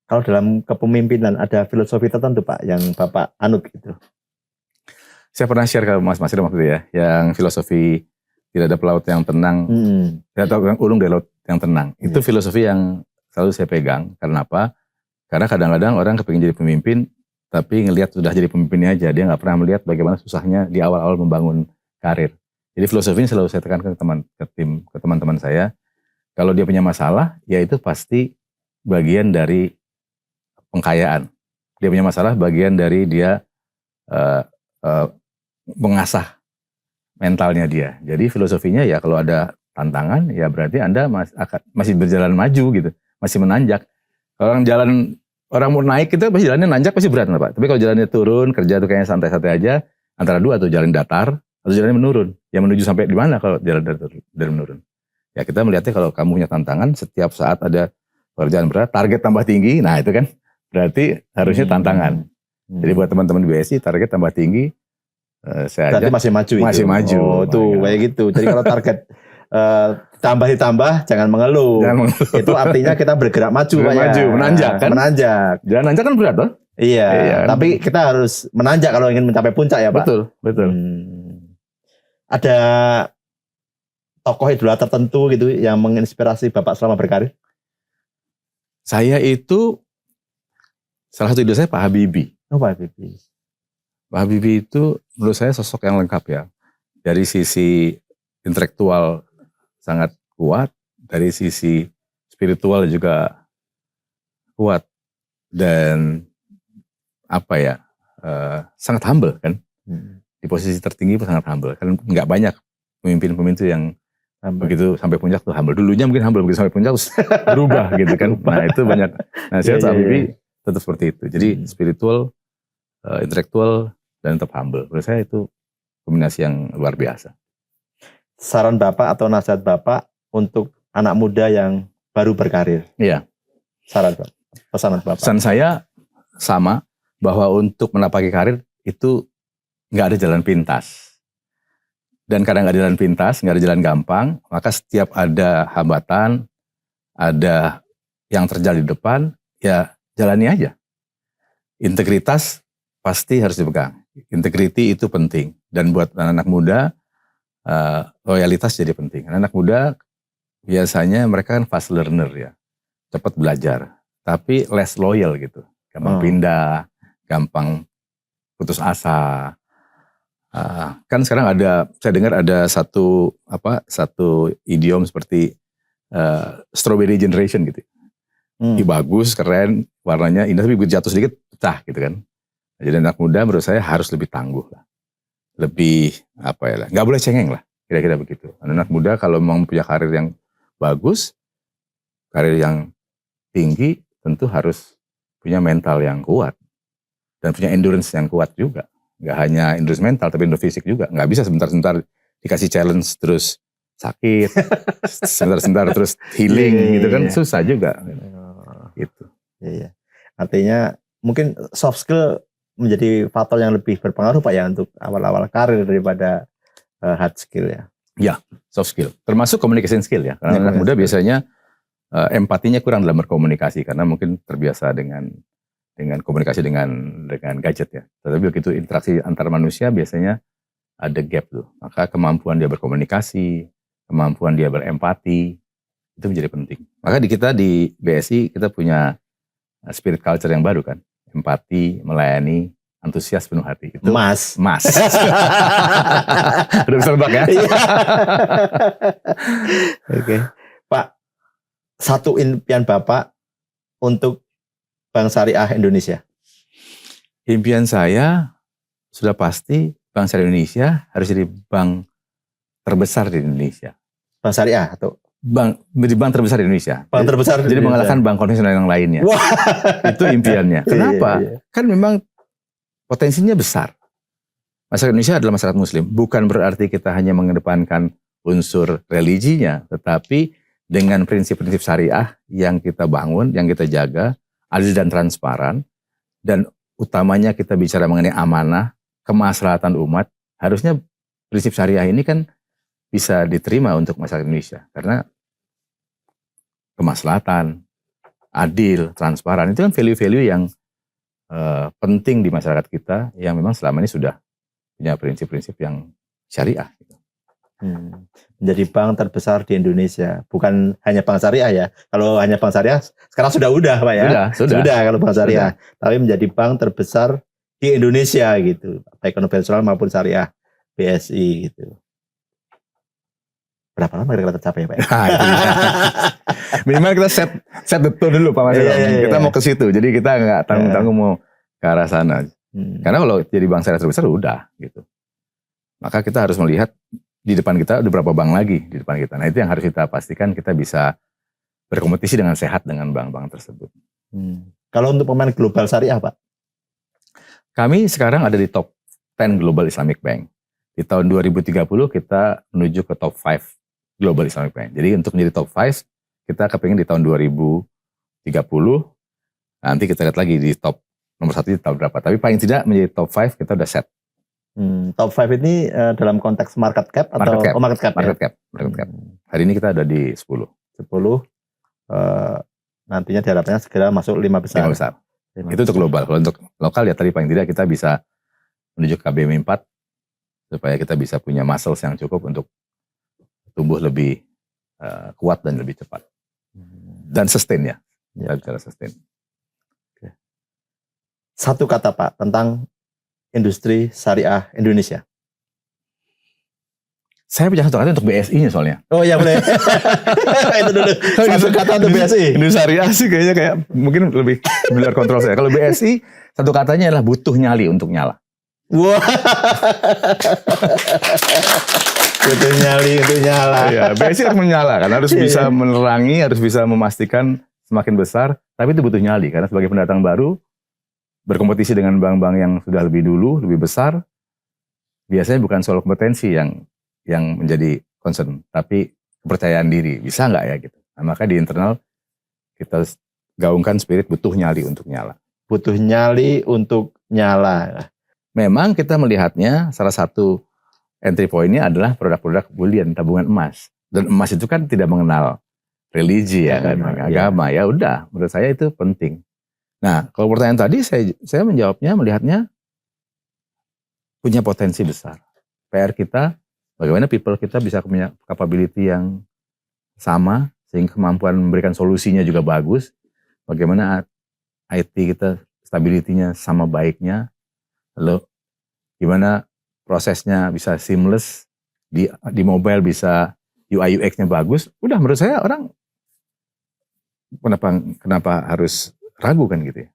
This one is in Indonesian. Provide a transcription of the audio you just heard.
Kalau dalam kepemimpinan ada filosofi tertentu Pak yang Bapak anut gitu? Saya pernah share ke Mas Ilham waktu itu ya, yang filosofi tidak ada pelaut yang tenang, atau ulung dari laut yang tenang. Itu filosofi yang selalu saya pegang. Karena apa? Karena kadang-kadang orang kepingin jadi pemimpin, tapi ngelihat sudah jadi pemimpinnya aja. Dia nggak pernah melihat bagaimana susahnya di awal-awal membangun karir. Jadi filosofi ini selalu saya tekankan ke teman-teman saya. Kalau dia punya masalah, ya itu pasti bagian dari pengkayaan. Dia punya masalah bagian dari dia mengasah mentalnya dia. Jadi filosofinya ya kalau ada tantangan, ya berarti Anda masih berjalan maju gitu, masih menanjak. Kalau orang mau naik itu pasti jalannya nanjak, pasti berat Pak. Tapi kalau jalannya turun, kerja tuh kayaknya santai-santai aja, antara dua atau jalan datar atau jalannya menurun. Ya menuju sampai di mana kalau jalan datar dan menurun. Ya kita melihatnya kalau kamu punya tantangan, setiap saat ada pekerjaan berat, target tambah tinggi, nah itu kan berarti harusnya tantangan. Jadi buat teman-teman di BSI, target tambah tinggi, saya berarti masih maju itu. Masih maju. Oh tuh kayak gitu. Jadi kalau target ditambah, jangan mengeluh. Itu artinya kita bergerak maju Pak ya. Maju, menanjak kan. Menanjak. Jalan nanjak kan berat loh. Iya, tapi kita harus menanjak kalau ingin mencapai puncak ya Pak. Betul. Ada tokoh idola tertentu gitu yang menginspirasi Bapak selama berkarir? Saya itu, salah satu idola saya Pak Habibie. Oh Pak Habibie. Pak Habibie itu menurut saya sosok yang lengkap ya. Dari sisi intelektual sangat kuat, dari sisi spiritual juga kuat, dan sangat humble kan. Di posisi tertinggi sangat humble. Kan nggak banyak pemimpin-pemimpin yang begitu sampai puncak tuh humble. Dulunya mungkin humble, begitu sampai puncak terus berubah gitu kan. Nah itu banyak. Nah saya Pak Habibie tetap seperti itu. Jadi spiritual, intelektual, dan tetap humble. Menurut saya itu kombinasi yang luar biasa. Saran Bapak atau nasihat Bapak untuk anak muda yang baru berkarir? Iya. Saran Bapak, pesanan Bapak. Pesan saya sama, bahwa untuk menapaki karir itu nggak ada jalan pintas. Dan kadang nggak ada jalan pintas, nggak ada jalan gampang, maka setiap ada hambatan, ada yang terjal di depan, ya jalani aja. Integritas pasti harus dipegang. Integriti itu penting. Dan buat anak-anak muda, loyalitas jadi penting. Anak-anak muda biasanya mereka kan fast learner ya, cepat belajar, tapi less loyal gitu. Gampang pindah, gampang putus asa. Kan sekarang saya dengar ada satu idiom seperti strawberry generation gitu. Bagus, keren, warnanya indah, tapi begitu jatuh sedikit pecah gitu kan. Jadi anak muda menurut saya harus lebih tangguh lah. Lebih nggak boleh cengeng lah, kira-kira begitu. Anak muda kalau mau punya karir yang bagus, karir yang tinggi, tentu harus punya mental yang kuat. Dan punya endurance yang kuat juga. Nggak hanya endurance mental, tapi endurance fisik juga. Nggak bisa sebentar-sebentar dikasih challenge terus sakit, sebentar-sebentar terus healing gitu kan, susah juga. Gitu. Iya. Artinya mungkin soft skill menjadi faktor yang lebih berpengaruh Pak ya untuk awal-awal karir daripada hard skill ya. Ya, soft skill. Termasuk communication skill ya. Karena anak muda biasanya empatinya kurang dalam berkomunikasi karena mungkin terbiasa dengan komunikasi dengan gadget ya. Tetapi begitu interaksi antar manusia biasanya ada gap tuh. Maka kemampuan dia berkomunikasi, kemampuan dia berempati itu menjadi penting. Maka kita di BSI kita punya spirit culture yang baru kan. Empati, melayani, antusias penuh hati. Itu Mas. Udah bisa nebak ya? Oke. Pak, satu impian Bapak untuk Bank Syariah Indonesia? Impian saya sudah pasti Bank Syariah Indonesia harus jadi bank terbesar di Indonesia. Bank Syariah atau? Bank terbesar di Indonesia. Bank terbesar jadi mengalahkan bank konvensional yang lainnya. Wah. Itu impiannya. Kenapa? Kan memang potensinya besar. Masyarakat Indonesia adalah masyarakat Muslim. Bukan berarti kita hanya mengedepankan unsur religinya, tetapi dengan prinsip-prinsip syariah yang kita bangun, yang kita jaga, adil dan transparan, dan utamanya kita bicara mengenai amanah, kemaslahatan umat, harusnya prinsip syariah ini kan bisa diterima untuk masyarakat Indonesia. Karena kemaslahatan, adil, transparan. Itu kan value-value yang penting di masyarakat kita yang memang selama ini sudah punya prinsip-prinsip yang syariah. Menjadi bank terbesar di Indonesia, bukan hanya bank syariah ya. Kalau hanya bank syariah sekarang sudah Pak ya. Sudah kalau bank syariah. Tapi menjadi bank terbesar di Indonesia gitu, baik konvensional maupun syariah BSI gitu. Berapa lama kira-kira tercapai Pak? Minimal kita set the tone dulu Pak Mas. Kita mau ke situ. Jadi kita nggak tanggung-tanggung mau ke arah sana. Karena kalau jadi bank syariah terbesar udah gitu. Maka kita harus melihat di depan kita ada berapa bank lagi di depan kita. Nah itu yang harus kita pastikan kita bisa berkompetisi dengan sehat dengan bank-bank tersebut. Kalau untuk pemain global syariah Pak? Kami sekarang ada di top 10 Global Islamic Bank. Di tahun 2030 kita menuju ke top 5 Global Islamic Bank. Jadi untuk menjadi top 5, kita kepingin di tahun 2030, nanti kita lihat lagi di top nomor 1 di tahun berapa. Tapi paling tidak menjadi top 5 kita udah set. Top 5 ini dalam konteks market cap atau market cap? Market cap. Hari ini kita ada di 10. Nantinya diharapkannya segera masuk 5 besar. 5 besar. Itu untuk global. Kalau untuk lokal ya tadi paling tidak kita bisa menuju ke KBMI 4 supaya kita bisa punya muscles yang cukup untuk tumbuh lebih kuat dan lebih cepat. Dan sustain ya. Kita bicara sustain. Satu kata Pak tentang industri syariah Indonesia. Saya punya satu kata untuk BSI-nya soalnya. Oh iya boleh. Itu dulu. Satu kata untuk BSI. Industri syariah sih kayaknya kayak mungkin lebih luar kontrol saya. Kalau BSI satu katanya adalah butuh nyali untuk nyala. Wah. Butuh nyali untuk nyala. Ya, BSI harus menyala kan, harus bisa menerangi, harus bisa memastikan semakin besar. Tapi itu butuh nyali karena sebagai pendatang baru berkompetisi dengan bank-bank yang sudah lebih dulu, lebih besar. Biasanya bukan soal kompetensi yang menjadi concern, tapi kepercayaan diri. Bisa nggak ya gitu. Nah, maka di internal kita gaungkan spirit butuh nyali untuk nyala. Butuh nyali untuk nyala. Memang kita melihatnya salah satu entry point-nya adalah produk-produk bullion, tabungan emas. Dan emas itu kan tidak mengenal religi ya kan, agama. Ya udah, menurut saya itu penting. Nah, kalau pertanyaan tadi saya menjawabnya, melihatnya punya potensi besar. PR kita, bagaimana people kita bisa punya capability yang sama, sehingga kemampuan memberikan solusinya juga bagus. Bagaimana IT kita stability-nya sama baiknya. Lalu gimana prosesnya bisa seamless, di mobile bisa UI UX-nya bagus. Udah menurut saya orang kenapa harus ragu kan gitu ya.